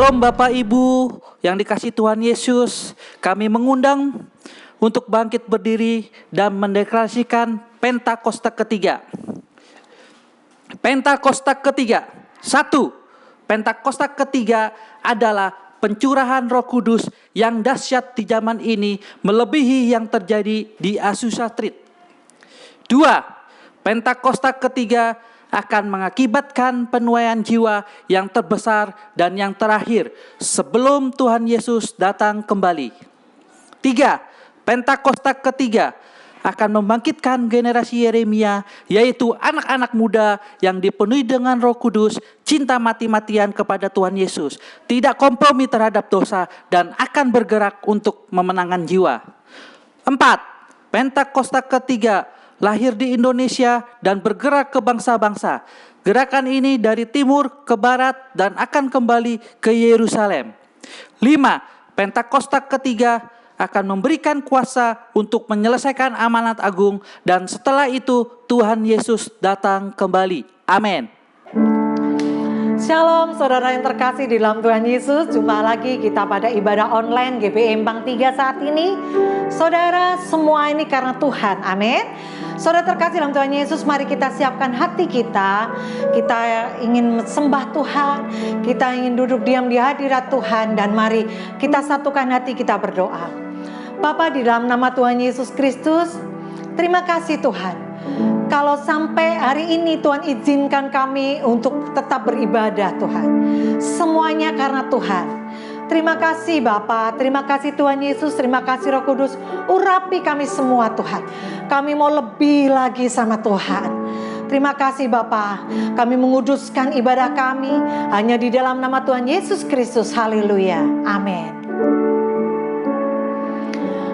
Shalom Bapak Ibu yang dikasihi Tuhan Yesus. Kami mengundang untuk bangkit berdiri dan mendeklarasikan Pentakosta ketiga. Pentakosta ketiga. 1. Pentakosta ketiga adalah pencurahan Roh Kudus yang dahsyat di zaman ini melebihi yang terjadi di Azusa Street. 2. Pentakosta ketiga akan mengakibatkan penuaian jiwa yang terbesar dan yang terakhir sebelum Tuhan Yesus datang kembali. 3. Pentakosta ketiga akan membangkitkan generasi Yeremia, yaitu anak-anak muda yang dipenuhi dengan Roh Kudus, cinta mati-matian kepada Tuhan Yesus, tidak kompromi terhadap dosa, dan akan bergerak untuk memenangkan jiwa. 4. Pentakosta ketiga lahir di Indonesia dan bergerak ke bangsa-bangsa. Gerakan ini dari timur ke barat dan akan kembali ke Yerusalem. 5. Pentakosta ketiga akan memberikan kuasa untuk menyelesaikan amanat agung dan setelah itu Tuhan Yesus datang kembali. Amin. Shalom saudara yang terkasih di dalam Tuhan Yesus. Jumpa lagi kita pada ibadah online GBI Empang 3 saat ini. Saudara, semua ini karena Tuhan. Amin. Saudara terkasih dalam Tuhan Yesus, mari kita siapkan hati kita. Kita ingin sembah Tuhan, kita ingin duduk diam di hadirat Tuhan, dan mari kita satukan hati kita berdoa. Bapa, di dalam nama Tuhan Yesus Kristus, terima kasih Tuhan. Kalau sampai hari ini Tuhan izinkan kami untuk tetap beribadah Tuhan, semuanya karena Tuhan. Terima kasih Bapa, terima kasih Tuhan Yesus, terima kasih Roh Kudus. Urapi kami semua Tuhan. Kami mau lebih lagi sama Tuhan. Terima kasih Bapa, kami menguduskan ibadah kami hanya di dalam nama Tuhan Yesus Kristus. Haleluya, amin.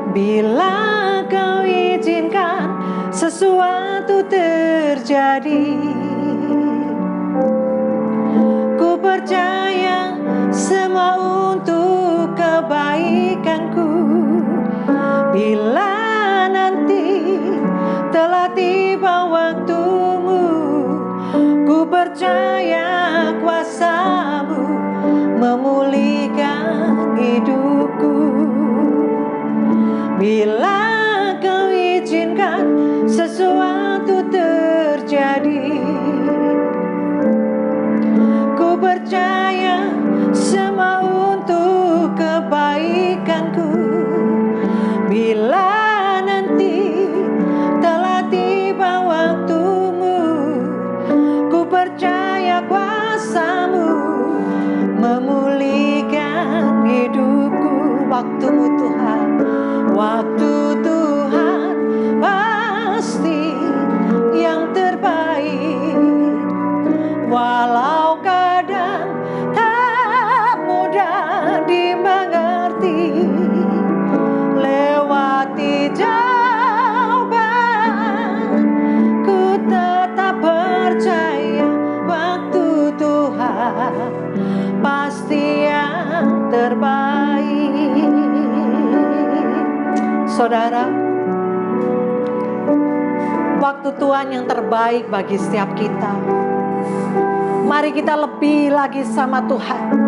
Bila kau izinkan sesuatu terjadi, ku percaya semua untuk kebaikanku. Bila nanti telah tiba waktumu, ku percaya kuasa-Mu memulihkan hidupku. Bila kau izinkan sesuatu terjadi, ku percaya semua untuk kebaikanku. Bila nanti telah tiba waktumu, ku percaya kuasa-Mu memulihkan hidupku. Waktumu Tuhan, waktu Tuhan pasti yang terbaik. Walau kadang tak mudah dimengerti, lewati jawaban, ku tetap percaya waktu Tuhan pasti yang terbaik. Saudara, waktu Tuhan yang terbaik bagi setiap kita. Mari kita lebih lagi sama Tuhan.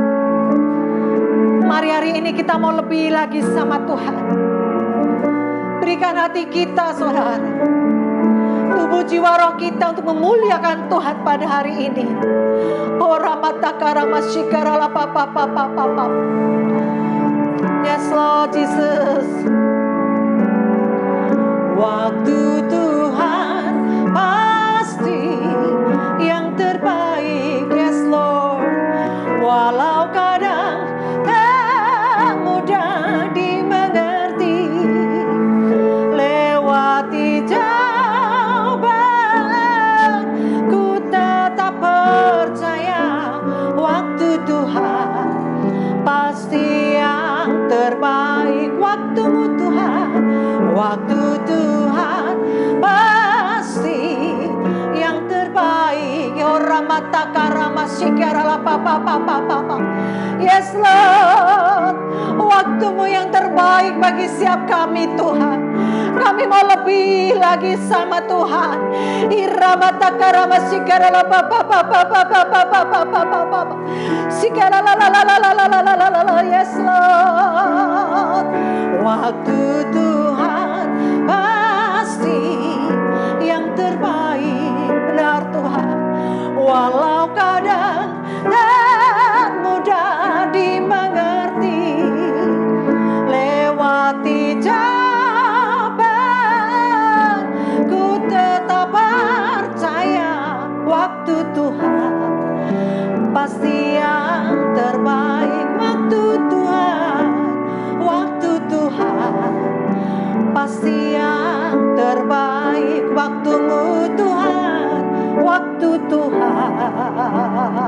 Mari hari ini kita mau lebih lagi sama Tuhan. Berikan hati kita saudara, tubuh jiwa roh kita untuk memuliakan Tuhan pada hari ini. Ora mata karama shikara la papa papa papa. Yes Lord Jesus. Waktu Tuhan pasti yang terbaik. Yes Lord. Walau kadang tak mudah dimengerti, lewati jawaban, ku tetap percaya waktu Tuhan pasti yang terbaik. Waktumu Tuhan, waktu Tuhan pasti yang terbaik. Ora mata karama shikara la papa papa papa. Yes Lord, waktumu yang terbaik bagi setiap kami Tuhan. Kami mau lebih lagi sama Tuhan. Iramata karama sikarala papa papa papa papa papa papa. Sikarala la la la la la la la la la. Yes Lord. Waktu Tuhan pasti yang terbaik, benar Tuhan. Walau kadang tak mudah dimengerti, lewati jawaban, ku tetap percaya waktu Tuhan pasti yang terbaik. Waktu Tuhan, waktu Tuhan pasti yang terbaik. Waktumu Tuhan, waktu Tuhan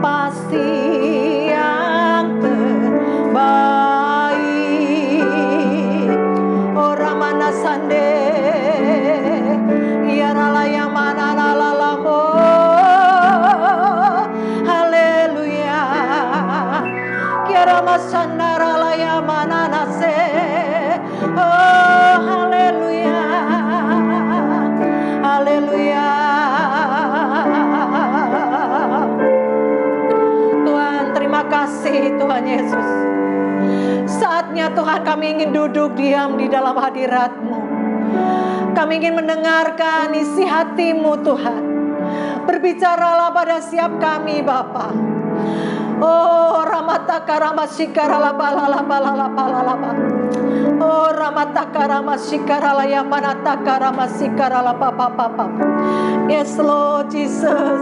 pasti yang terbaik. Orang mana sande yarala yang mana lalamo. Haleluya. Kiara masandara la yang mana nase. Oh haleluya. Haleluya. Tuhan, terima kasih Tuhan Yesus. Saatnya Tuhan kami ingin duduk diam di dalam hadirat-Mu. Kami ingin mendengarkan isi hati-Mu Tuhan. Berbicaralah pada setiap kami Bapa. Oh ramataka ramasikara labalala balala balala. Oh ramataka ramasikara layamanataka ramasikara lapapa papa. Yes Lord Jesus.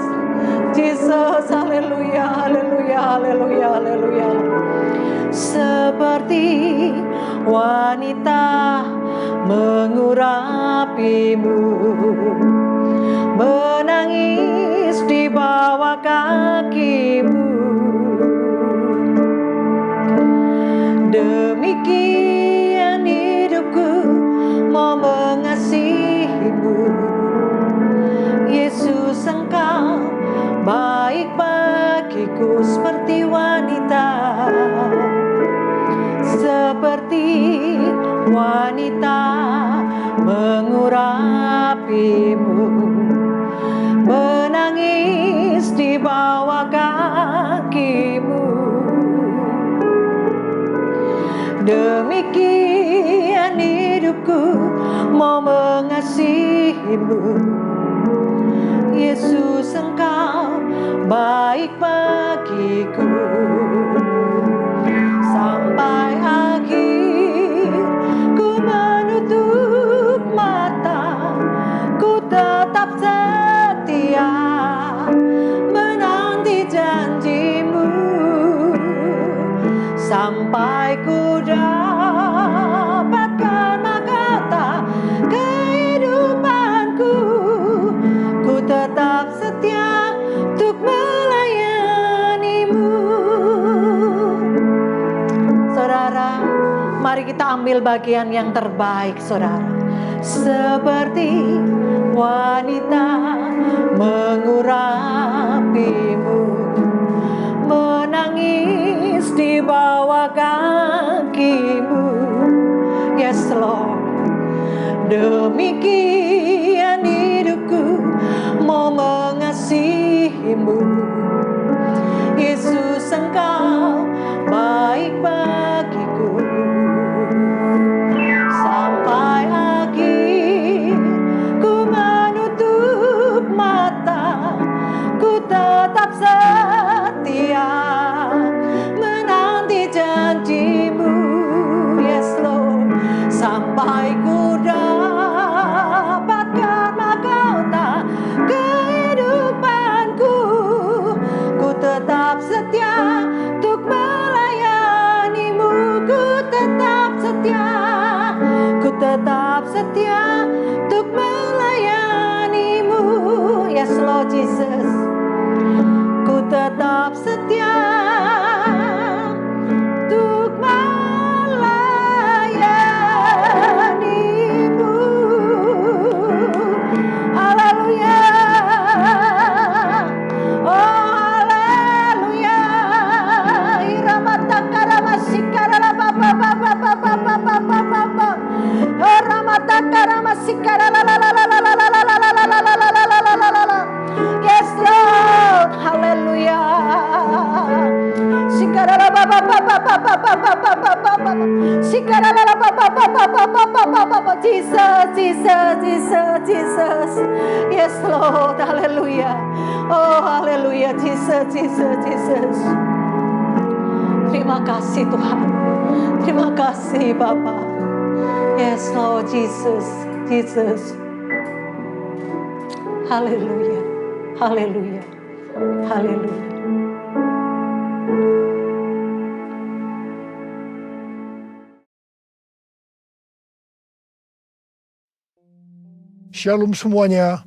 Jesus, haleluya, haleluya, haleluya, haleluya. Seperti wanita mengurapimu, menangis di bawah kakimu. Demikian hidupku mau mengasihimu. Yesus, Engkau baik bagiku seperti wanita, seperti wanita mengurapimu, menangis di bawah kakimu. Demikian hidupku mau mengasihimu. Yesus, Engkau baik bagiku. Sampai akhir ku menutup mata, ku tetap setia menanti janjimu. Sampai ku dapatkan mahkota kehidupanku, ku tetap setia untuk melayanimu. Saudara, mari kita ambil bagian yang terbaik saudara. Seperti wanita mengurapimu, menangis di bawah kakimu. Yes Lord. Demikian hidupku mau mengasihimu. Yesus, Engkau baik bagiku. Sampai akhir ku menutup mata, ku tetap setia menanti janjimu. Yes Lord. Sampai ku dapatkan mahkota kehidupanku, ku tetap setia untuk melayanimu. Ku tetap setia, ku tetap setia untuk melayanimu. Yes Lord Jesus. Ku tetap setia untuk melayanimu. Haleluya. Oh haleluya. Iramata karama sikara la papa papa papa papa papa. Jesus, Jesus, Jesus, Jesus. Yes, Lord. Hallelujah. Oh, hallelujah. Jesus, Jesus, Jesus. Terima kasih Tuhan. Terima kasih Bapa. Yes, Lord Jesus. Jesus. Hallelujah. Hallelujah. Hallelujah. Shalom semuanya.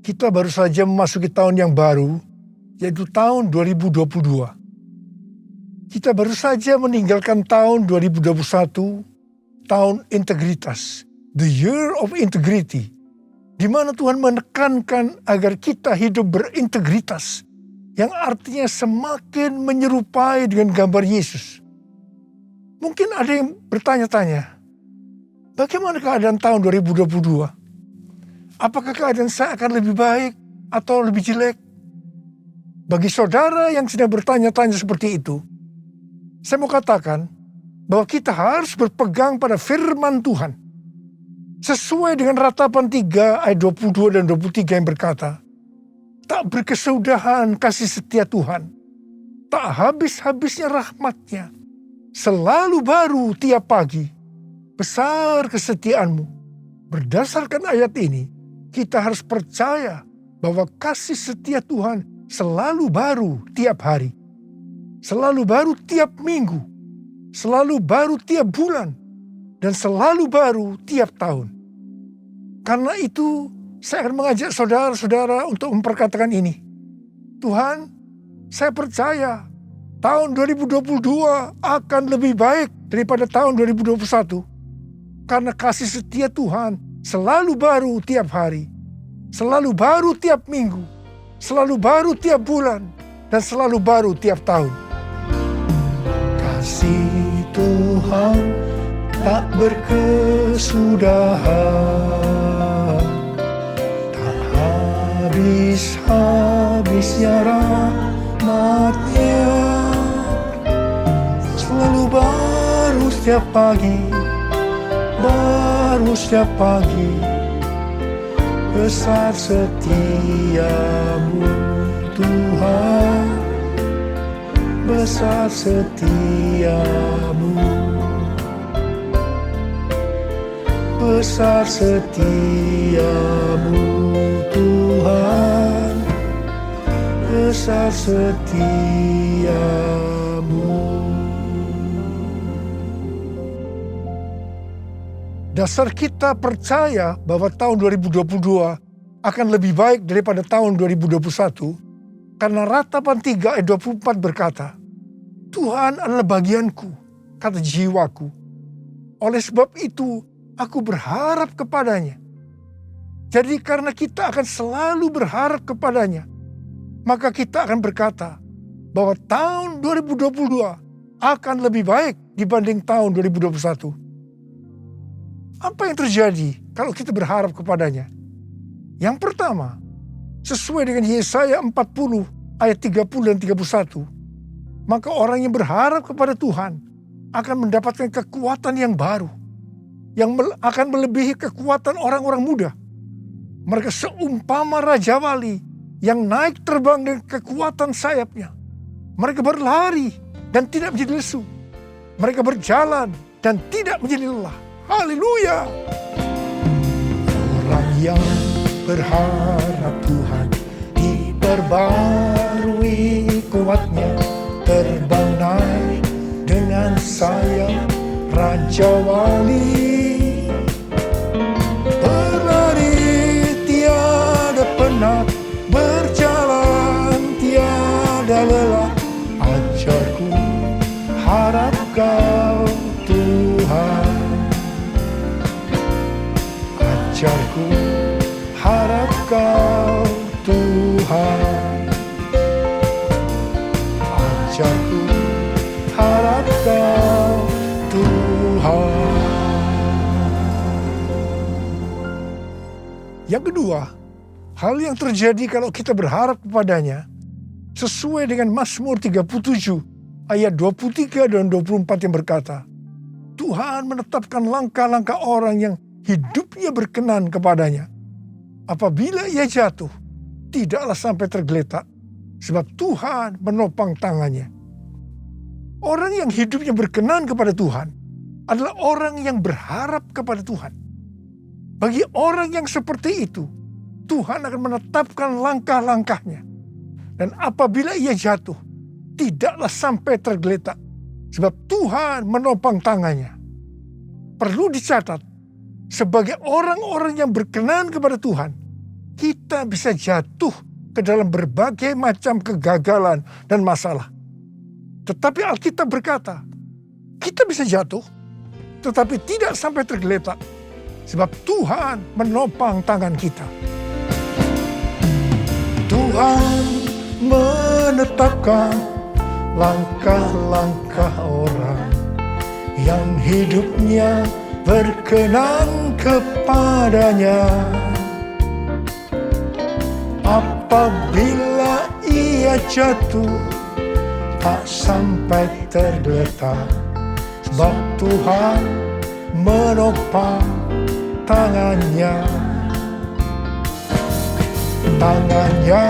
Kita baru saja memasuki tahun yang baru, yaitu tahun 2022. Kita baru saja meninggalkan tahun 2021, tahun integritas, the year of integrity, di mana Tuhan menekankan agar kita hidup berintegritas, yang artinya semakin menyerupai dengan gambar Yesus. Mungkin ada yang bertanya-tanya, bagaimana keadaan tahun 2022? Apakah keadaan saya akan lebih baik atau lebih jelek? Bagi saudara yang sedang bertanya-tanya seperti itu, saya mau katakan bahwa kita harus berpegang pada firman Tuhan. Sesuai dengan Ratapan 3 ayat 22 dan 23 yang berkata, tak berkesudahan kasih setia Tuhan, tak habis-habisnya rahmatnya, selalu baru tiap pagi. Besar kesetiaanmu. Berdasarkan ayat ini, kita harus percaya bahwa kasih setia Tuhan selalu baru tiap hari. Selalu baru tiap minggu. Selalu baru tiap bulan. Dan selalu baru tiap tahun. Karena itu, saya akan mengajak saudara-saudara untuk memperkatakan ini. Tuhan, saya percaya tahun 2022 akan lebih baik daripada tahun 2021. Karena kasih setia Tuhan selalu baru tiap hari, selalu baru tiap minggu, selalu baru tiap bulan, dan selalu baru tiap tahun. Kasih Tuhan tak berkesudahan, tak habis-habisnya rahmatnya, selalu baru setiap pagi. Baru setiap pagi, besar setiamu Tuhan, besar setiamu, besar setiamu Tuhan, besar setiamu. Dasar kita percaya bahwa tahun 2022 akan lebih baik daripada tahun 2021 karena Ratapan 3 ayat 24 berkata, Tuhan adalah bagianku, kata jiwaku. Oleh sebab itu, aku berharap kepadanya. Jadi karena kita akan selalu berharap kepadanya, maka kita akan berkata bahwa tahun 2022 akan lebih baik dibanding tahun 2021. Apa yang terjadi kalau kita berharap kepadanya? Yang pertama, sesuai dengan Yesaya 40 ayat 30 dan 31, maka orang yang berharap kepada Tuhan akan mendapatkan kekuatan yang baru, yang akan melebihi kekuatan orang-orang muda. Mereka seumpama Raja Wali yang naik terbang dengan kekuatan sayapnya. Mereka berlari dan tidak menjadi lesu. Mereka berjalan dan tidak menjadi lelah. Haleluya! Orang yang berharap Tuhan diperbarui kuatnya, terbang naik dengan sayap Raja Wali. Berlari tiada penat, berjalan tiada lelah. Ajarku, harap kau Tuhan. Ajarku, harap kau Tuhan. Ajarku, harap kau Tuhan. Yang kedua, hal yang terjadi kalau kita berharap kepadanya sesuai dengan Mazmur 37 ayat 23 dan 24 yang berkata, Tuhan menetapkan langkah-langkah orang yang hidupnya berkenan kepadanya. Apabila ia jatuh, tidaklah sampai tergeletak, sebab Tuhan menopang tangannya. Orang yang hidupnya berkenan kepada Tuhan adalah orang yang berharap kepada Tuhan. Bagi orang yang seperti itu, Tuhan akan menetapkan langkah-langkahnya. Dan apabila ia jatuh, tidaklah sampai tergeletak, sebab Tuhan menopang tangannya. Perlu dicatat, sebagai orang-orang yang berkenan kepada Tuhan, kita bisa jatuh ke dalam berbagai macam kegagalan dan masalah. Tetapi Alkitab berkata, kita bisa jatuh, tetapi tidak sampai tergeletak, sebab Tuhan menopang tangan kita. Tuhan menetapkan langkah-langkah orang yang hidupnya berkenan kepadanya. Apabila ia jatuh, tak sampai tergeletak, sebab Tuhan menopang tangannya. Tangannya,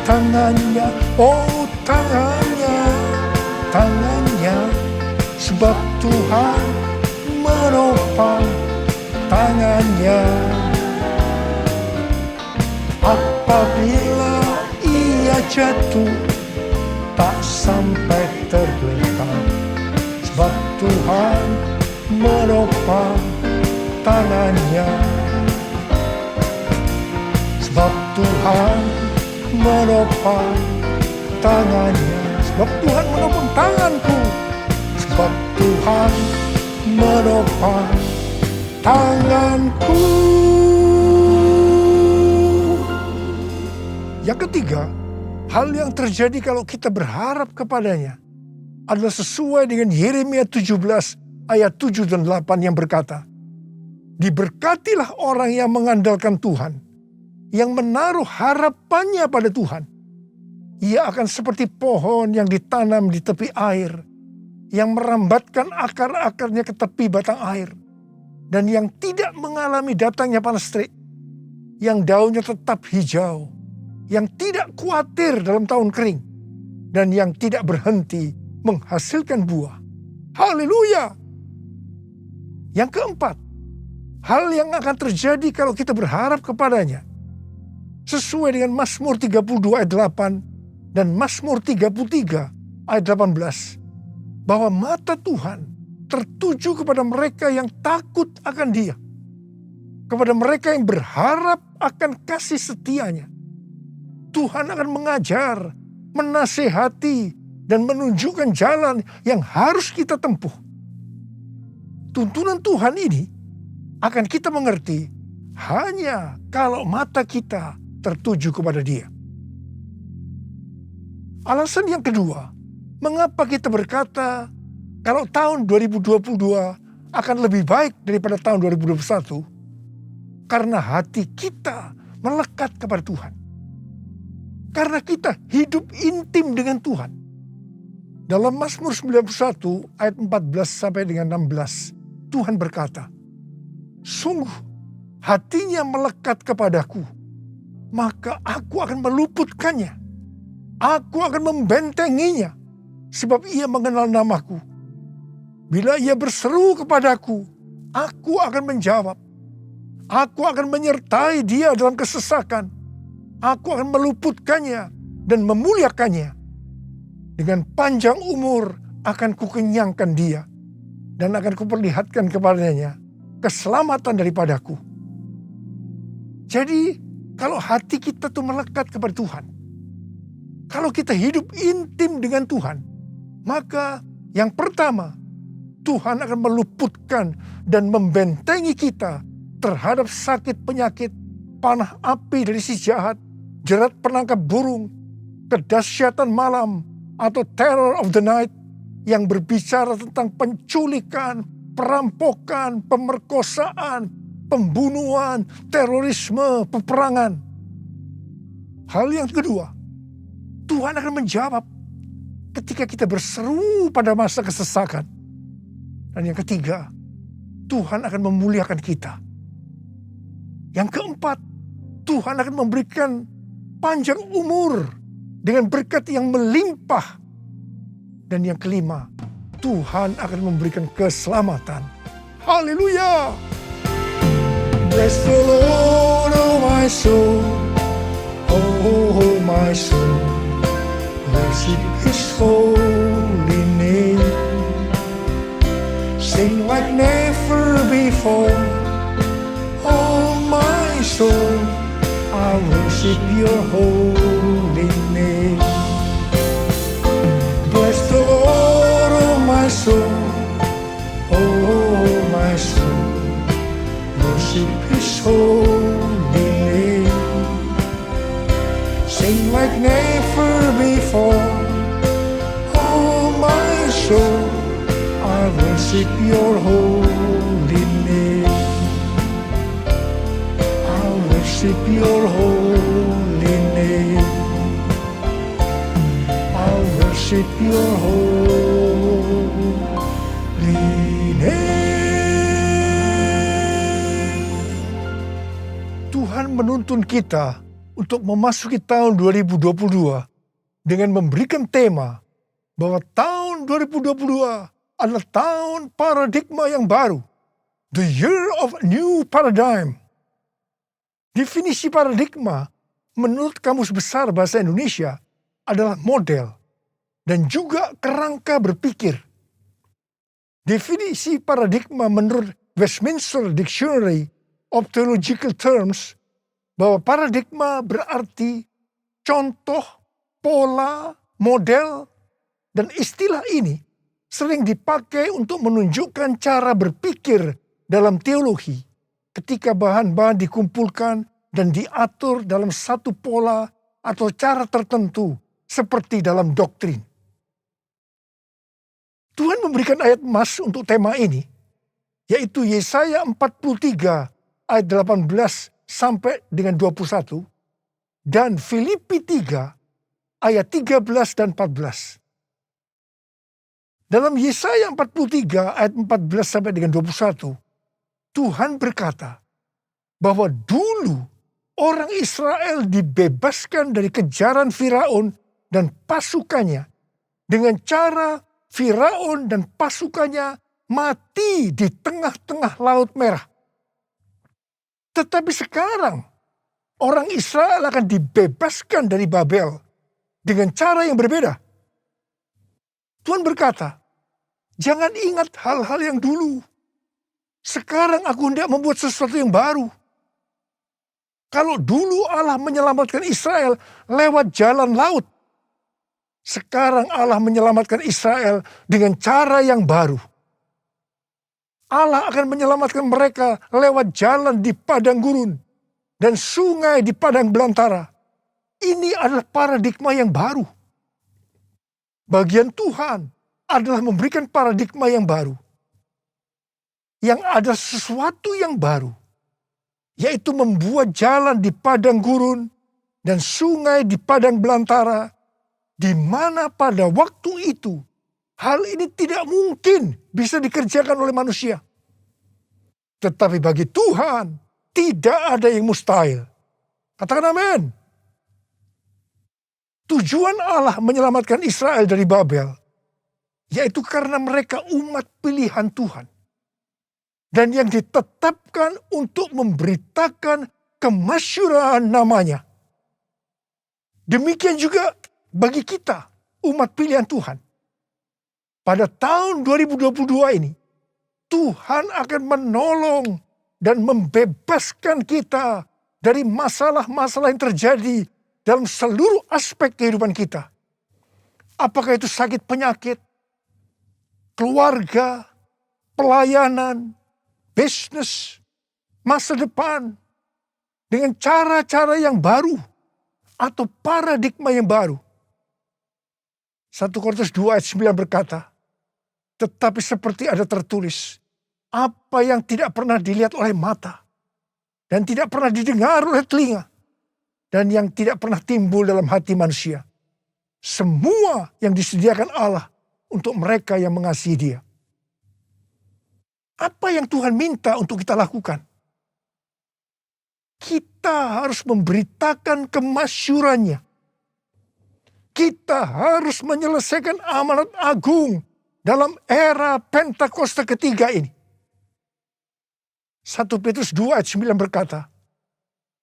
tangannya, oh tangannya, tangannya, sebab Tuhan menopang tangannya. Apabila ia jatuh, tak sampai tergeletak, sebab Tuhan menopang tangannya. Sebab Tuhan menopang tangannya. Sebab Tuhan menopang tanganku. Sebab Tuhan menopang tanganku. Yang ketiga, hal yang terjadi kalau kita berharap kepadanya adalah sesuai dengan Yeremia 17 ayat 7 dan 8 yang berkata, diberkatilah orang yang mengandalkan Tuhan, yang menaruh harapannya pada Tuhan. Ia akan seperti pohon yang ditanam di tepi air, yang merambatkan akar-akarnya ke tepi batang air, dan yang tidak mengalami datangnya panas terik, yang daunnya tetap hijau, yang tidak khawatir dalam tahun kering, dan yang tidak berhenti menghasilkan buah. Haleluya! Yang keempat, hal yang akan terjadi kalau kita berharap kepadanya, sesuai dengan Mazmur 32 ayat 8 dan Mazmur 33 ayat 18, bahwa mata Tuhan tertuju kepada mereka yang takut akan Dia, kepada mereka yang berharap akan kasih setianya. Tuhan akan mengajar, menasehati, dan menunjukkan jalan yang harus kita tempuh. Tuntunan Tuhan ini akan kita mengerti hanya kalau mata kita tertuju kepada Dia. Alasan yang kedua, mengapa kita berkata kalau tahun 2022 akan lebih baik daripada tahun 2021? Karena hati kita melekat kepada Tuhan. Karena kita hidup intim dengan Tuhan. Dalam Mazmur 91 ayat 14 sampai dengan 16, Tuhan berkata, sungguh hatinya melekat kepadaku, maka aku akan meluputkannya. Aku akan membentenginya, sebab ia mengenal namaku. Bila ia berseru kepadaku, aku akan menjawab. Aku akan menyertai dia dalam kesesakan. Aku akan meluputkannya dan memuliakannya. Dengan panjang umur akan kukenyangkan dia, dan akan kuperlihatkan kepadanya keselamatan daripadaku. Jadi kalau hati kita tuh melekat kepada Tuhan, kalau kita hidup intim dengan Tuhan, maka yang pertama, Tuhan akan meluputkan dan membentengi kita terhadap sakit penyakit, panah api dari si jahat, jerat penangkap burung, kedahsyatan malam, atau terror of the night yang berbicara tentang penculikan, perampokan, pemerkosaan, pembunuhan, terorisme, peperangan. Hal yang kedua, Tuhan akan menjawab ketika kita berseru pada masa kesesakan. Dan yang ketiga, Tuhan akan memuliakan kita. Yang keempat, Tuhan akan memberikan panjang umur dengan berkat yang melimpah. Dan yang kelima, Tuhan akan memberikan keselamatan. Haleluya! Bless the Lord, oh my soul, oh my soul, worship His holy name. Sing like never before, oh my soul, I worship Your holy name. Bless the Lord, oh my soul, oh my soul, worship His holy name. Sing like never before, oh my soul, I worship Your holy name. I worship Your holy name. I worship Your holy name. Tuhan menuntun kita untuk memasuki tahun 2022 dengan memberikan tema bahwa tahun 2022 adalah tahun paradigma yang baru. The year of new paradigm. Definisi paradigma menurut Kamus Besar Bahasa Indonesia adalah model dan juga kerangka berpikir. Definisi paradigma menurut Westminster Dictionary of Theological Terms bahwa paradigma berarti contoh, pola, model, dan istilah ini sering dipakai untuk menunjukkan cara berpikir dalam teologi ketika bahan-bahan dikumpulkan dan diatur dalam satu pola atau cara tertentu seperti dalam doktrin. Tuhan memberikan ayat emas untuk tema ini, yaitu Yesaya 43 ayat 18 sampai dengan 21 dan Filipi 3 ayat 13 dan 14. Dalam Yesaya 43 ayat 14 sampai dengan 21, Tuhan berkata bahwa dulu orang Israel dibebaskan dari kejaran Firaun dan pasukannya dengan cara Firaun dan pasukannya mati di tengah-tengah Laut Merah. Tetapi sekarang orang Israel akan dibebaskan dari Babel dengan cara yang berbeda. Tuhan berkata, jangan ingat hal-hal yang dulu. Sekarang aku hendak membuat sesuatu yang baru. Kalau dulu Allah menyelamatkan Israel lewat jalan laut, sekarang Allah menyelamatkan Israel dengan cara yang baru. Allah akan menyelamatkan mereka lewat jalan di padang gurun dan sungai di padang belantara. Ini adalah paradigma yang baru. Bagian Tuhan adalah memberikan paradigma yang baru. Yang ada sesuatu yang baru, yaitu membuat jalan di padang gurun dan sungai di padang belantara, di mana pada waktu itu hal ini tidak mungkin bisa dikerjakan oleh manusia. Tetapi bagi Tuhan tidak ada yang mustahil. Katakan amin. Tujuan Allah menyelamatkan Israel dari Babel, yaitu karena mereka umat pilihan Tuhan. Dan yang ditetapkan untuk memberitakan kemasyhuraan namanya. Demikian juga bagi kita, umat pilihan Tuhan. Pada tahun 2022 ini, Tuhan akan menolong dan membebaskan kita dari masalah-masalah yang terjadi dalam seluruh aspek kehidupan kita. Apakah itu sakit penyakit, keluarga, pelayanan, bisnis, masa depan, dengan cara-cara yang baru atau paradigma yang baru. 1 Korintus 2 ayat 9 berkata, tetapi seperti ada tertulis, apa yang tidak pernah dilihat oleh mata, dan tidak pernah didengar oleh telinga, dan yang tidak pernah timbul dalam hati manusia, semua yang disediakan Allah untuk mereka yang mengasihi Dia. Apa yang Tuhan minta untuk kita lakukan? Kita harus memberitakan kemasyurannya. Kita harus menyelesaikan amanat agung dalam era Pentakosta ketiga ini. 1 Petrus 2 ayat 9 berkata,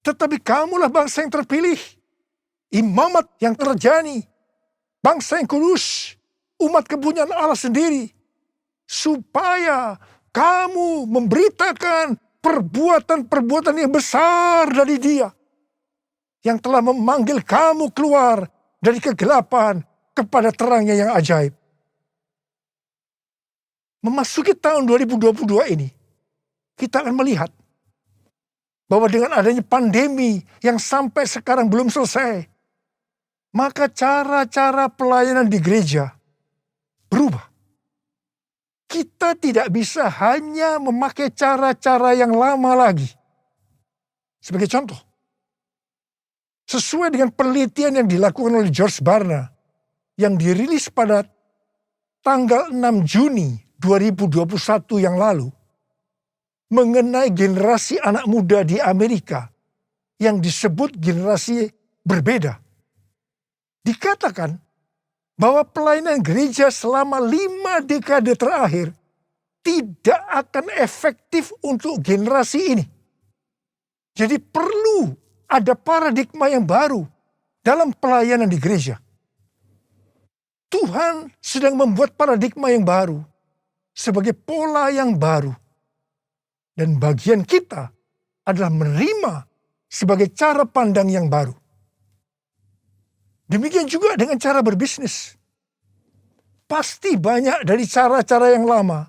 tetapi kamulah bangsa yang terpilih, imamat yang terjani, bangsa yang kudus, umat kepunyaan Allah sendiri, supaya kamu memberitakan perbuatan-perbuatan yang besar dari Dia, yang telah memanggil kamu keluar dari kegelapan kepada terangnya yang ajaib. Memasuki tahun 2022 ini, kita akan melihat bahwa dengan adanya pandemi yang sampai sekarang belum selesai, maka cara-cara pelayanan di gereja berubah. Kita tidak bisa hanya memakai cara-cara yang lama lagi. Sebagai contoh, sesuai dengan penelitian yang dilakukan oleh George Barna, yang dirilis pada tanggal 6 Juni 2021 yang lalu, mengenai generasi anak muda di Amerika yang disebut generasi berbeda. Dikatakan bahwa pelayanan gereja selama 5 dekade terakhir tidak akan efektif untuk generasi ini. Jadi perlu ada paradigma yang baru dalam pelayanan di gereja. Tuhan sedang membuat paradigma yang baru sebagai pola yang baru. Dan bagian kita adalah menerima sebagai cara pandang yang baru. Demikian juga dengan cara berbisnis. Pasti banyak dari cara-cara yang lama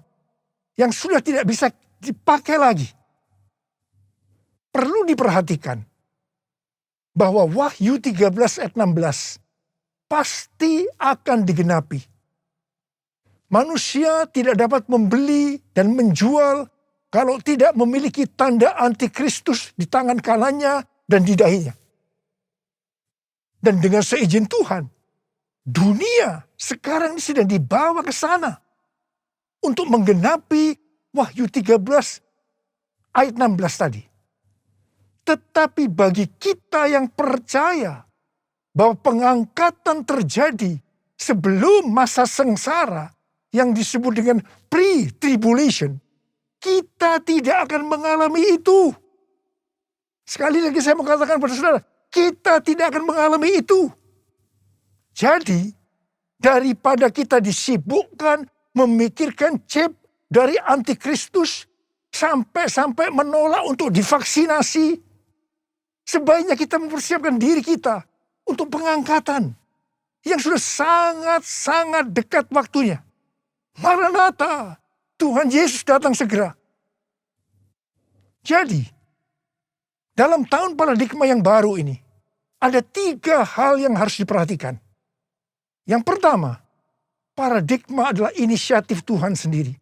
yang sudah tidak bisa dipakai lagi. Perlu diperhatikan bahwa Wahyu 13 ayat 16 pasti akan digenapi. Manusia tidak dapat membeli dan menjual kalau tidak memiliki tanda antikristus di tangan kanannya dan di dahinya. Dan dengan seizin Tuhan, dunia sekarang sedang dibawa ke sana untuk menggenapi Wahyu 13 ayat 16 tadi. Tetapi bagi kita yang percaya bahwa pengangkatan terjadi sebelum masa sengsara yang disebut dengan pre-tribulation, kita tidak akan mengalami itu. Sekali lagi saya mau katakan pada saudara, kita tidak akan mengalami itu. Jadi, daripada kita disibukkan memikirkan chip dari antikristus sampai menolak untuk divaksinasi, sebaiknya kita mempersiapkan diri kita untuk pengangkatan yang sudah sangat-sangat dekat waktunya. Maranatha, Tuhan Yesus datang segera. Jadi, dalam tahun paradigma yang baru ini, ada 3 hal yang harus diperhatikan. Yang pertama, paradigma adalah inisiatif Tuhan sendiri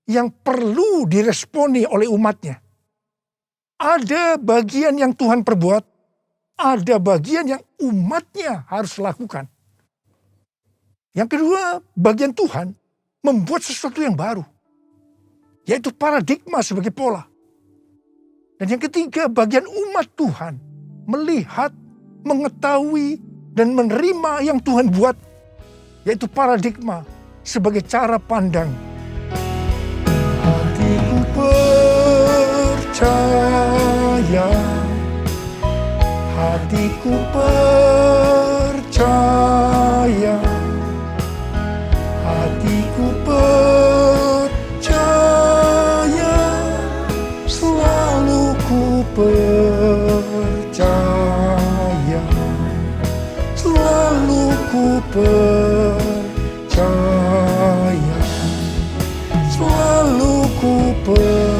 yang perlu diresponi oleh umatnya. Ada bagian yang Tuhan perbuat, ada bagian yang umatnya harus lakukan. Yang kedua, bagian Tuhan membuat sesuatu yang baru, yaitu paradigma sebagai pola. Dan yang ketiga, bagian umat Tuhan melihat, mengetahui, dan menerima yang Tuhan buat, yaitu paradigma sebagai cara pandang. Hatiku percaya, hatiku percaya, hatiku percaya, selalu ku percaya, selalu ku percaya, selalu ku percaya.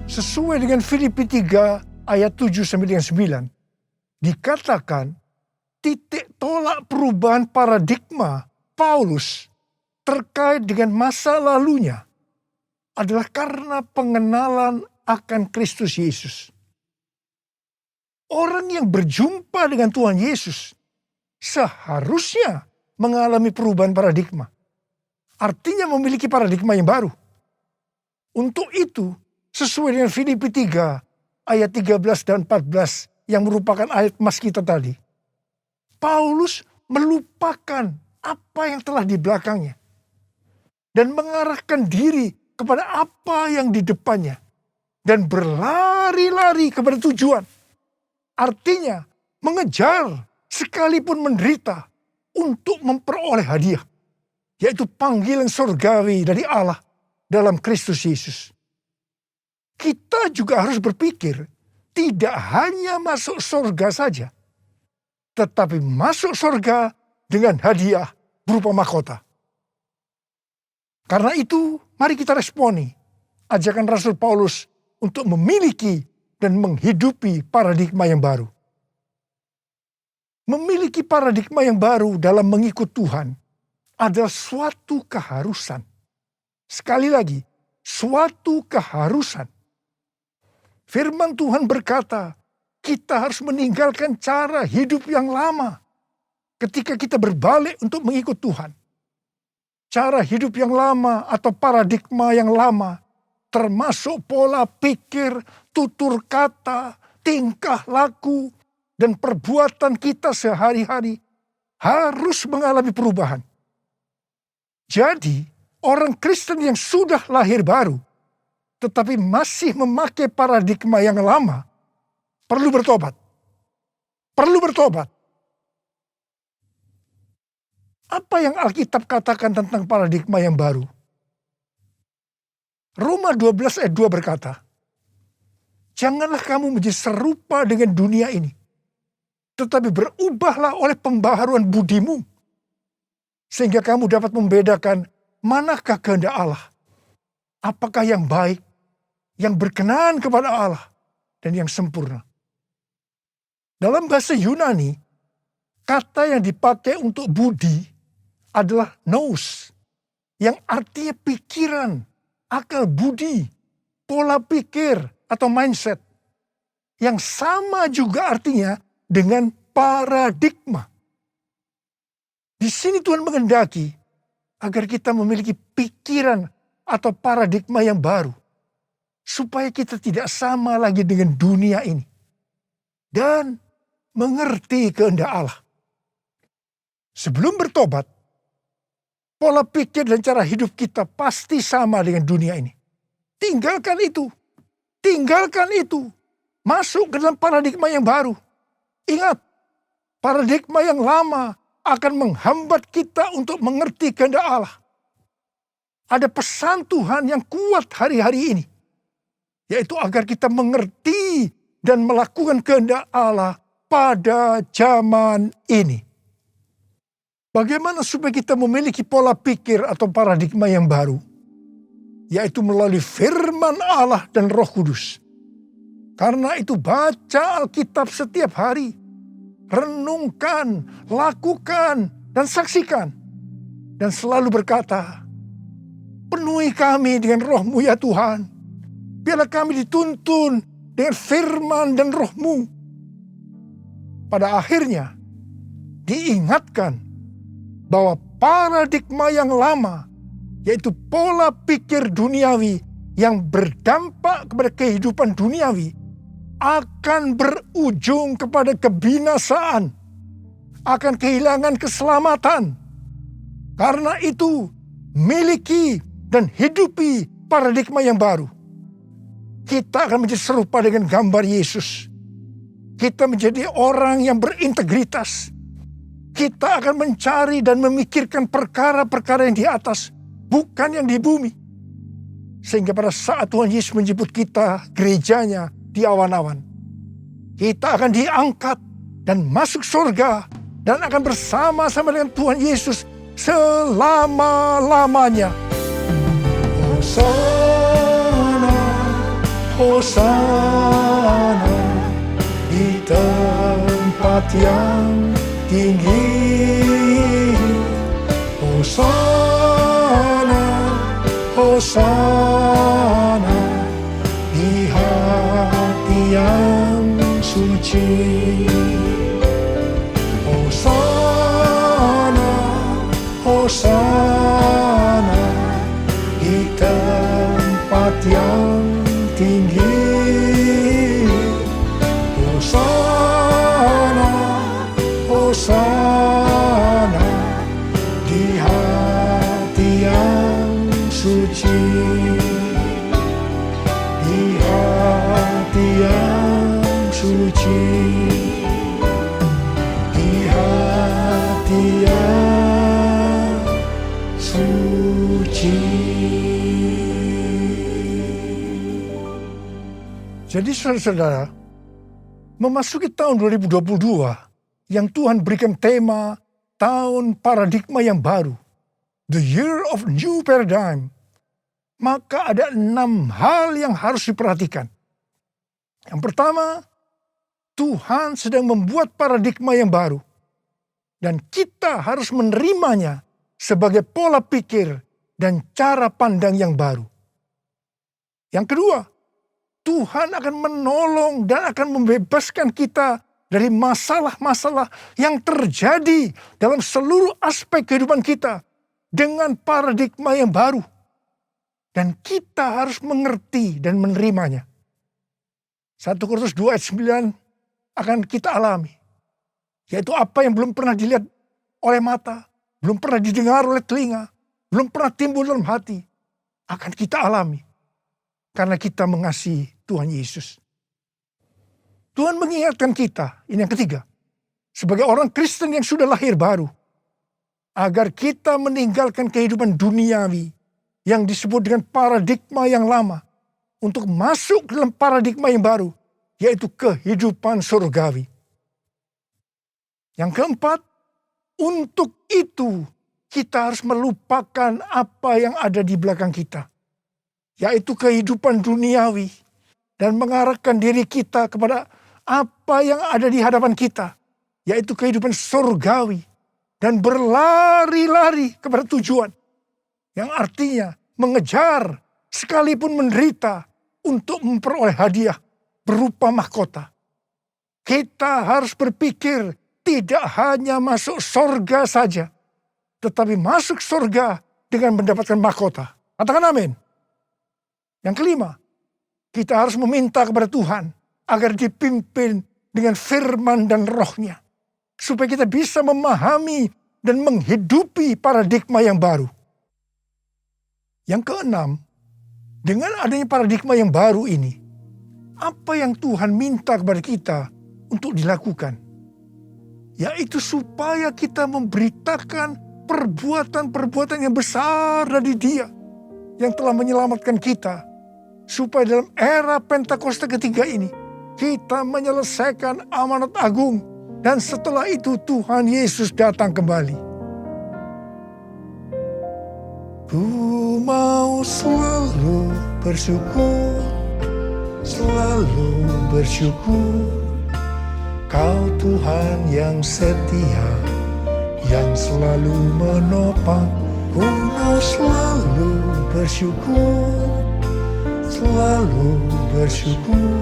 Sesuai dengan Filipi 3 ayat 7 sampai dengan 9, dikatakan titik tolak perubahan paradigma Paulus terkait dengan masa lalunya adalah karena pengenalan akan Kristus Yesus. Orang yang berjumpa dengan Tuhan Yesus seharusnya mengalami perubahan paradigma. Artinya memiliki paradigma yang baru. Untuk itu, sesuai dengan Filipi 3 ayat 13 dan 14 yang merupakan ayat mas kita tadi, Paulus melupakan apa yang telah di belakangnya dan mengarahkan diri kepada apa yang di depannya dan berlari-lari kepada tujuan. Artinya mengejar sekalipun menderita untuk memperoleh hadiah, yaitu panggilan surgawi dari Allah dalam Kristus Yesus. Kita juga harus berpikir tidak hanya masuk surga saja, tetapi masuk surga dengan hadiah berupa mahkota. Karena itu, mari kita responi ajakan Rasul Paulus untuk memiliki dan menghidupi paradigma yang baru. Memiliki paradigma yang baru dalam mengikut Tuhan adalah suatu keharusan. Sekali lagi, suatu keharusan. Firman Tuhan berkata, kita harus meninggalkan cara hidup yang lama ketika kita berbalik untuk mengikut Tuhan. Cara hidup yang lama atau paradigma yang lama termasuk pola pikir, tutur kata, tingkah laku, dan perbuatan kita sehari-hari harus mengalami perubahan. Jadi, orang Kristen yang sudah lahir baru, tetapi masih memakai paradigma yang lama, perlu bertobat. Perlu bertobat. Apa yang Alkitab katakan tentang paradigma yang baru? Roma 12 ayat 2 berkata, janganlah kamu menjadi serupa dengan dunia ini, tetapi berubahlah oleh pembaharuan budimu, sehingga kamu dapat membedakan manakah kehendak Allah, apakah yang baik, yang berkenan kepada Allah, dan yang sempurna. Dalam bahasa Yunani, kata yang dipakai untuk budi adalah nous, yang artinya pikiran, akal budi, pola pikir atau mindset. Yang sama juga artinya dengan paradigma. Di sini Tuhan menghendaki agar kita memiliki pikiran atau paradigma yang baru, supaya kita tidak sama lagi dengan dunia ini dan mengerti kehendak Allah. Sebelum bertobat, pola pikir dan cara hidup kita pasti sama dengan dunia ini. Tinggalkan itu. Tinggalkan itu. Masuk ke dalam paradigma yang baru. Ingat, paradigma yang lama akan menghambat kita untuk mengerti kehendak Allah. Ada pesan Tuhan yang kuat hari-hari ini, yaitu agar kita mengerti dan melakukan kehendak Allah pada zaman ini. Bagaimana supaya kita memiliki pola pikir atau paradigma yang baru? Yaitu melalui firman Allah dan Roh Kudus. Karena itu baca Alkitab setiap hari. Renungkan, lakukan, dan saksikan. Dan selalu berkata, penuhi kami dengan Roh-Mu ya Tuhan. Biarlah kami dituntun dengan firman dan Roh-Mu. Pada akhirnya, diingatkan bahwa paradigma yang lama, yaitu pola pikir duniawi yang berdampak kepada kehidupan duniawi, akan berujung kepada kebinasaan, akan kehilangan keselamatan. Karena itu, miliki dan hidupi paradigma yang baru. Kita akan menjadi serupa dengan gambar Yesus. Kita menjadi orang yang berintegritas. Kita akan mencari dan memikirkan perkara-perkara yang di atas, bukan yang di bumi. Sehingga pada saat Tuhan Yesus menjemput kita, gerejanya di awan-awan, kita akan diangkat dan masuk surga dan akan bersama-sama dengan Tuhan Yesus selama-lamanya. Hosana, Hosana di tempat yang tinggi. Hosana, Hosana di hati yang suci. Jadi saudara-saudara, memasuki tahun 2022 yang Tuhan berikan tema tahun paradigma yang baru, the year of new paradigm, maka ada 6 hal yang harus diperhatikan. Yang pertama, Tuhan sedang membuat paradigma yang baru dan kita harus menerimanya sebagai pola pikir dan cara pandang yang baru. Yang kedua, Tuhan akan menolong dan akan membebaskan kita dari masalah-masalah yang terjadi dalam seluruh aspek kehidupan kita dengan paradigma yang baru. Dan kita harus mengerti dan menerimanya. 1 Korintus 2 ayat 9 akan kita alami. Yaitu apa yang belum pernah dilihat oleh mata, belum pernah didengar oleh telinga, belum pernah timbul dalam hati, akan kita alami. Karena kita mengasihi Tuhan Yesus. Tuhan mengingatkan kita, ini yang ketiga, sebagai orang Kristen yang sudah lahir baru, agar kita meninggalkan kehidupan duniawi yang disebut dengan paradigma yang lama, untuk masuk dalam paradigma yang baru, yaitu kehidupan surgawi. Yang keempat, untuk itu kita harus melupakan apa yang ada di belakang kita, yaitu kehidupan duniawi, dan mengarahkan diri kita kepada apa yang ada di hadapan kita, yaitu kehidupan surgawi, dan berlari-lari kepada tujuan, yang artinya mengejar sekalipun menderita untuk memperoleh hadiah berupa mahkota. Kita harus berpikir tidak hanya masuk surga saja, tetapi masuk surga dengan mendapatkan mahkota. Katakan amin. Yang kelima, kita harus meminta kepada Tuhan agar dipimpin dengan firman dan rohnya, supaya kita bisa memahami dan menghidupi paradigma yang baru. Yang keenam, dengan adanya paradigma yang baru ini, apa yang Tuhan minta kepada kita untuk dilakukan? Yaitu supaya kita memberitakan perbuatan-perbuatan yang besar dari Dia yang telah menyelamatkan kita, supaya dalam era Pentakosta ketiga ini kita menyelesaikan amanat agung, dan setelah itu Tuhan Yesus datang kembali. Ku mau selalu bersyukur, selalu bersyukur. Kau Tuhan yang setia, yang selalu menopang. Ku mau selalu bersyukur, selalu bersyukur.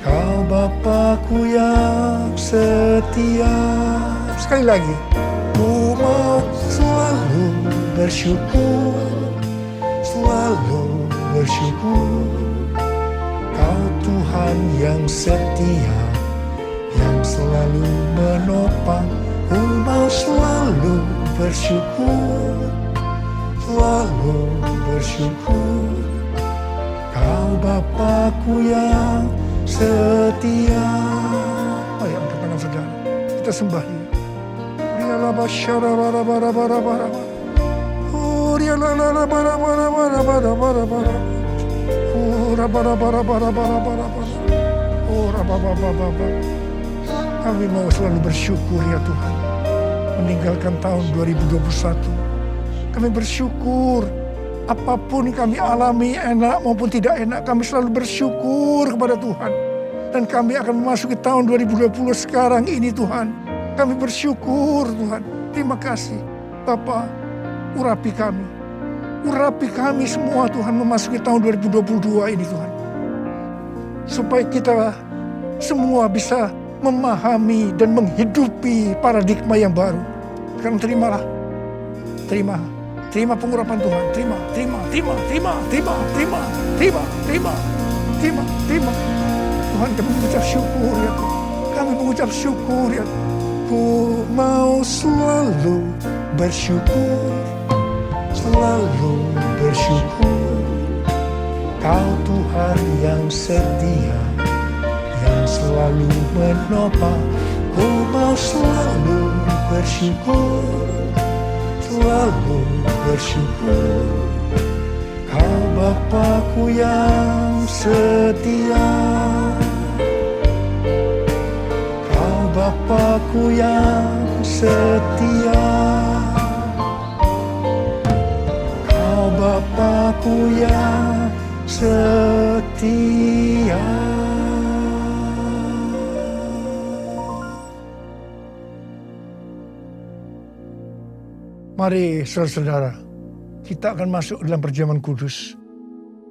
Kau Bapakku yang setia. Sekali lagi. Ku mau selalu bersyukur, selalu bersyukur. Kau Tuhan yang setia, yang selalu menopang. Ku mau selalu bersyukur, selalu bersyukur. Kau Bapakku yang setia. Ayo angkat tangan saudara, kita sembah Dia. Kami mau selalu bersyukur ya Tuhan, meninggalkan tahun 2021. Kami bersyukur apapun kami alami, enak maupun tidak enak, kami selalu bersyukur kepada Tuhan. Dan kami akan memasuki tahun 2020 sekarang ini Tuhan. Kami bersyukur Tuhan. Terima kasih Bapa, urapi kami. Urapi kami semua Tuhan memasuki tahun 2022 ini Tuhan. Supaya kita semua bisa memahami dan menghidupi paradigma yang baru. Sekarang terimalah. Terima pengurapan Tuhan. Terima. Tuhan, kami mengucap syukur ya Tuhan. Kami mengucap syukur ya Tuhan. Ku mau selalu bersyukur, selalu bersyukur. Kau Tuhan yang setia, yang selalu menopang. Ku mau selalu bersyukur, selalu bersyukur. Kau Bapa-Ku yang setia, Kau Bapa-Ku yang setia, Kau Bapa-Ku yang setia. Mari saudara-saudara, kita akan masuk dalam perjamuan kudus.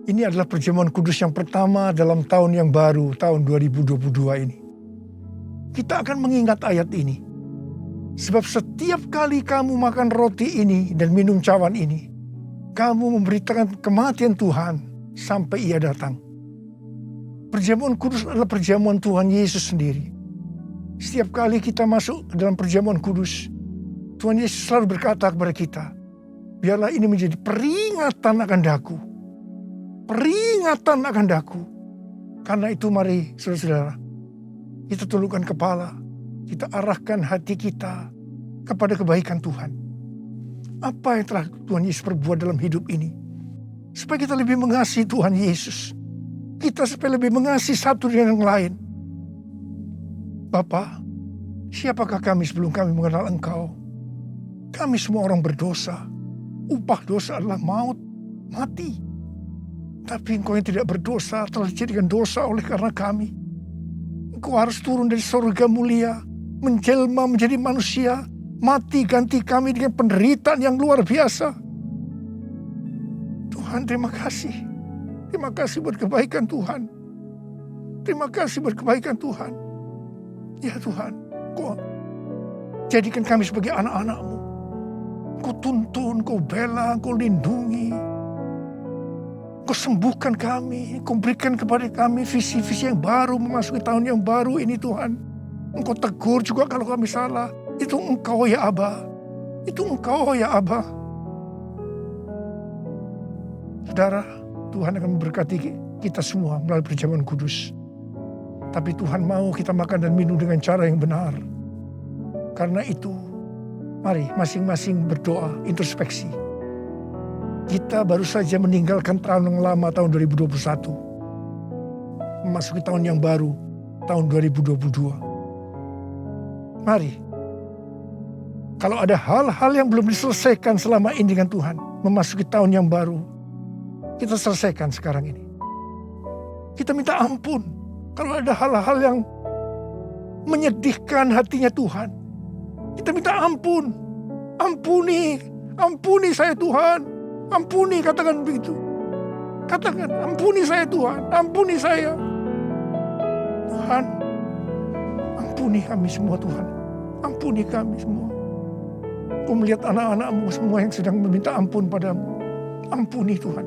Ini adalah perjamuan kudus yang pertama dalam tahun yang baru, tahun 2022 ini. Kita akan mengingat ayat ini. Sebab setiap kali kamu makan roti ini dan minum cawan ini, kamu memberitakan kematian Tuhan sampai Ia datang. Perjamuan kudus adalah perjamuan Tuhan Yesus sendiri. Setiap kali kita masuk dalam perjamuan kudus, Tuhan Yesus selalu berkata kepada kita, biarlah ini menjadi peringatan akan daku. Peringatan akan daku. Karena itu mari saudara-saudara, kita tundukkan kepala, kita arahkan hati kita kepada kebaikan Tuhan. Apa yang telah Tuhan Yesus perbuat dalam hidup ini? Supaya kita lebih mengasihi Tuhan Yesus. Kita supaya lebih mengasihi satu dengan yang lain. Bapa, siapakah kami sebelum kami mengenal Engkau? Kami semua orang berdosa. Upah dosa adalah maut, mati. Tapi Engkau yang tidak berdosa telah dijadikan dosa oleh karena kami. Engkau harus turun dari surga mulia, menjelma menjadi manusia, mati ganti kami dengan penderitaan yang luar biasa. Tuhan, terima kasih. Terima kasih buat kebaikan Tuhan. Terima kasih buat kebaikan Tuhan. Ya Tuhan, Engkau jadikan kami sebagai anak-anak-Mu. Kau tuntun, Kau bela, Kau lindungi. Kau sembuhkan kami. Kau berikan kepada kami visi-visi yang baru memasuki tahun yang baru ini Tuhan. Engkau tegur juga kalau kami salah. Itu Engkau ya Aba. Itu Engkau ya Aba. Saudara, Tuhan akan memberkati kita semua melalui perjamuan kudus. Tapi Tuhan mau kita makan dan minum dengan cara yang benar. Karena itu, mari masing-masing berdoa, introspeksi. Kita baru saja meninggalkan tahun yang lama, tahun 2021. Memasuki tahun yang baru, tahun 2022. Mari, kalau ada hal-hal yang belum diselesaikan selama ini dengan Tuhan, memasuki tahun yang baru, kita selesaikan sekarang ini. Kita minta ampun kalau ada hal-hal yang menyedihkan hatinya Tuhan. Kita minta ampun. Ampuni saya Tuhan. Ampuni, katakan begitu. Katakan, ampuni saya Tuhan. Ampuni saya. Tuhan, ampuni kami semua Tuhan. Ampuni kami semua. Kau melihat anak-anak-Mu semua yang sedang meminta ampun padamu. Ampuni Tuhan.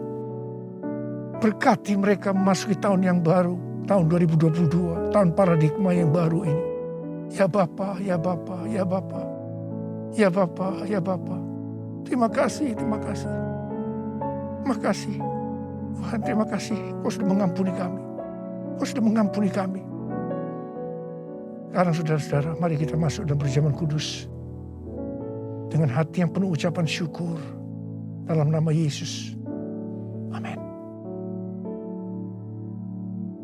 Berkati mereka memasuki tahun yang baru. Tahun 2022. Tahun paradigma yang baru ini. Ya Bapa, ya Bapa, ya Bapa. Ya Bapa, ya Bapa. Terima kasih, terima kasih. Terima kasih. Tuhan, terima kasih. Kau sudah mengampuni kami. Kau sudah mengampuni kami. Sekarang saudara-saudara, mari kita masuk dalam perjamuan kudus. Dengan hati yang penuh ucapan syukur. Dalam nama Yesus. Amin.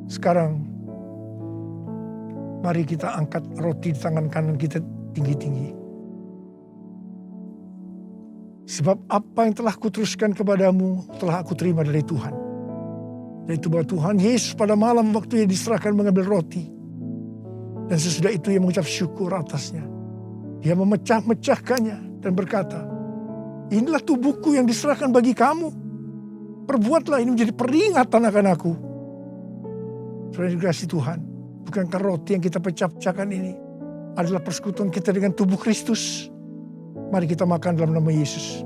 Sekarang, mari kita angkat roti di tangan kanan kita tinggi-tinggi. Sebab apa yang telah kuteruskan kepadamu telah aku terima dari Tuhan. Yaitu bahwa Tuhan Yesus pada malam waktu ia diserahkan mengambil roti. Dan sesudah itu ia mengucap syukur atasnya. Dia memecah-mecahkannya dan berkata, inilah tubuhku yang diserahkan bagi kamu. Perbuatlah ini menjadi peringatan akan aku. Saudara dikasihi Tuhan, bukankah roti yang kita pecah-pecahkan ini adalah persekutuan kita dengan tubuh Kristus? Mari kita makan dalam nama Yesus.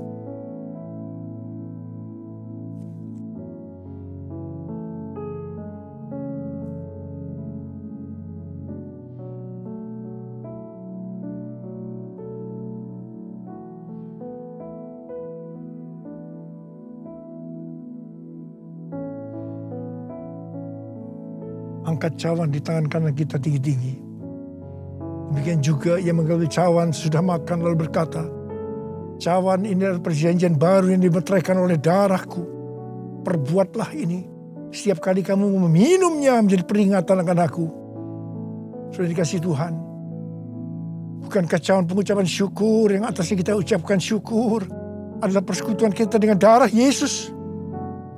Angkat cawan di tangan kanan kita tinggi-tinggi. Demikian juga ia mengambil cawan sudah makan lalu berkata, Cawan ini adalah perjanjian baru yang dimeteraikan oleh darahku. Perbuatlah ini. Setiap kali kamu meminumnya menjadi peringatan akan aku. Sudah dikasih Tuhan. Bukankah cawan pengucapan syukur yang atasnya kita ucapkan syukur adalah persekutuan kita dengan darah Yesus.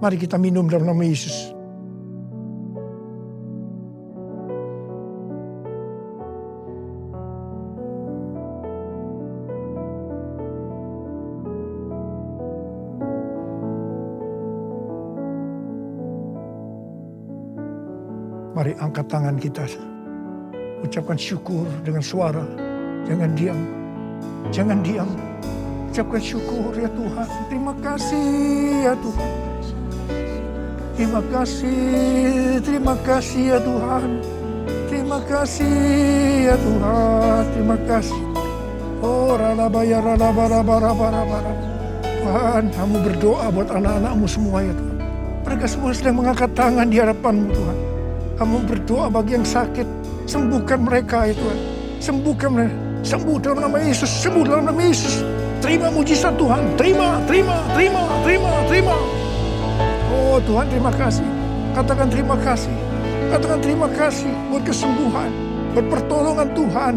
Mari kita minum dalam nama Yesus. Mari angkat tangan kita. Ucapkan syukur dengan suara. Jangan diam. Jangan diam. Ucapkan syukur ya Tuhan. Terima kasih ya Tuhan. Terima kasih. Terima kasih ya Tuhan. Terima kasih ya Tuhan. Terima kasih. Oh ralabaya ralabarabarabarabara. Tuhan, kamu berdoa buat anak-anakmu semua ya Tuhan. Mereka semua sedang mengangkat tangan di hadapanmu Tuhan. Kamu berdoa bagi yang sakit. Sembuhkan mereka ya Tuhan. Sembuhkan mereka. Sembuh dalam nama Yesus. Sembuh dalam nama Yesus. Terima mujizat Tuhan. Terima. Oh Tuhan, terima kasih. Katakan terima kasih. Katakan terima kasih buat kesembuhan. Buat pertolongan Tuhan.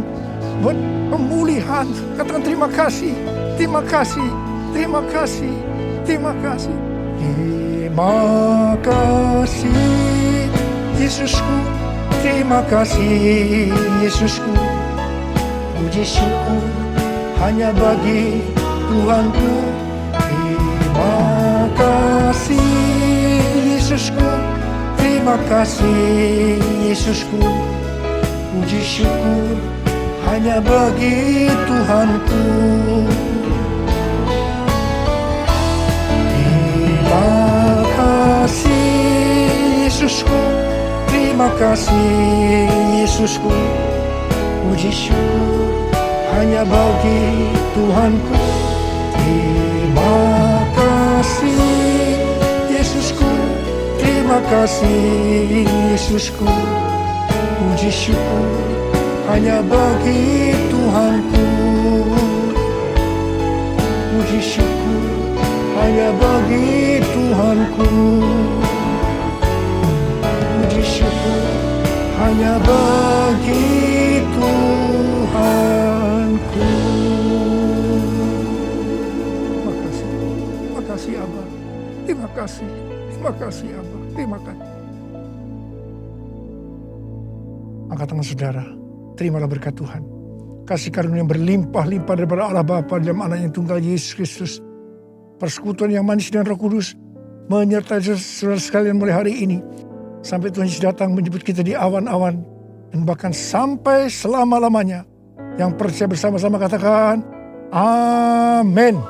Buat pemulihan. Katakan terima kasih. Terima kasih. Terima kasih. Terima kasih. Terima kasih. Yesusku, terima kasih Yesusku. Puji syukur hanya bagi Tuhanku. Terima kasih Yesusku. Terima kasih Yesusku. Puji syukur hanya bagi Tuhanku. Terima kasih Yesusku. Terima kasih Yesusku. Puji syukur hanya bagi Tuhanku. Terima kasih Yesusku. Terima kasih Yesusku. Puji syukur hanya bagi Tuhanku. Puji syukur hanya bagi Tuhanku. Puji syukur hanya bagi Tuhanku. Terima kasih. Terima kasih Abah. Terima kasih. Terima kasih Abah. Terima kasih. Angkat tangan saudara. Terimalah berkat Tuhan. Kasih karunia yang berlimpah-limpah daripada Allah Bapa dalam anaknya tunggal Yesus Kristus. Persekutuan yang manis dengan Roh Kudus menyertai saudara sekalian mulai hari ini. Sampai Tuhan Yesus datang menjemput kita di awan-awan. Dan bahkan sampai selama-lamanya. Yang percaya bersama-sama katakan, Amin.